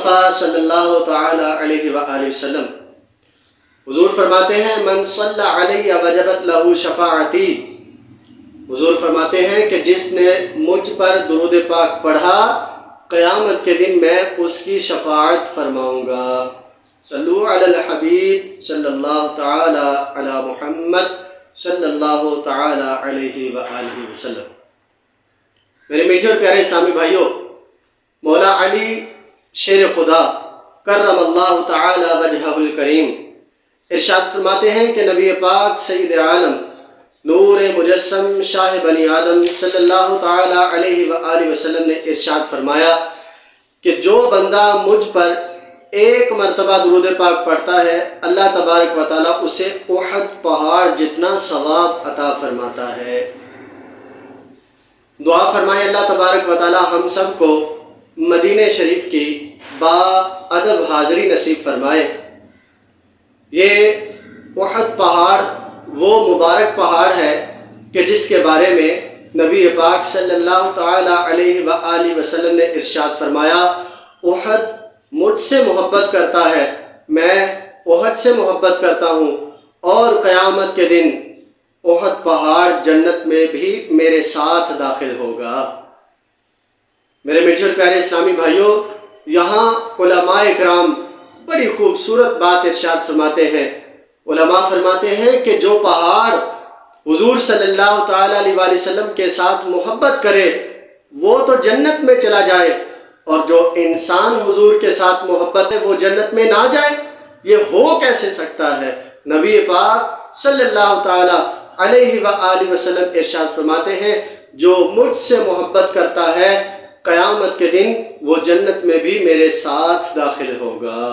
مصطفیٰ صلی اللہ تعالی علیہ وآلہ وسلم حضور فرماتے ہیں من صلی علیہ وجبت لہ شفاعتی، حضور فرماتے ہیں کہ جس نے مجھ پر درود پاک پڑھا قیامت کے دن میں اس کی شفاعت فرماؤں گا۔ صلو علی الحبیب صلی اللہ تعالی علی محمد صلی اللہ تعالی علیہ وآلہ وسلم۔ میرے میٹھے اور پیارے اسلامی بھائیوں، مولا علی شیر خدا کرم اللہ تعالی وجہہ الکریم ارشاد فرماتے ہیں کہ نبی پاک سید عالم نور مجسم شاہ بنی آدم صلی اللہ تعالی علیہ وآلہ وسلم نے ارشاد فرمایا کہ جو بندہ مجھ پر ایک مرتبہ درود پاک پڑھتا ہے اللہ تبارک و تعالیٰ اسے احد پہاڑ جتنا ثواب عطا فرماتا ہے۔ دعا فرمائے اللہ تبارک و تعالیٰ ہم سب کو مدینہ شریف کی با ادب حاضری نصیب فرمائے۔ یہ احد پہاڑ وہ مبارک پہاڑ ہے کہ جس کے بارے میں نبی پاک صلی اللہ تعالی علیہ وآلہ وسلم نے ارشاد فرمایا احد مجھ سے محبت کرتا ہے، میں احد سے محبت کرتا ہوں، اور قیامت کے دن احد پہاڑ جنت میں بھی میرے ساتھ داخل ہوگا۔ میرے میٹھے اور پیارے اسلامی بھائیوں، یہاں علماء اکرام بڑی خوبصورت بات ارشاد فرماتے ہیں۔ علماء فرماتے ہیں کہ جو پہاڑ حضور صلی اللہ تعالی علیہ وآلہ وسلم کے ساتھ محبت کرے وہ تو جنت میں چلا جائے، اور جو انسان حضور کے ساتھ محبت ہے وہ جنت میں نہ جائے، یہ ہو کیسے سکتا ہے؟ نبی پاک صلی اللہ تعالی علیہ وآلہ وسلم ارشاد فرماتے ہیں جو مجھ سے محبت کرتا ہے قیامت کے دن وہ جنت میں بھی میرے ساتھ داخل ہوگا۔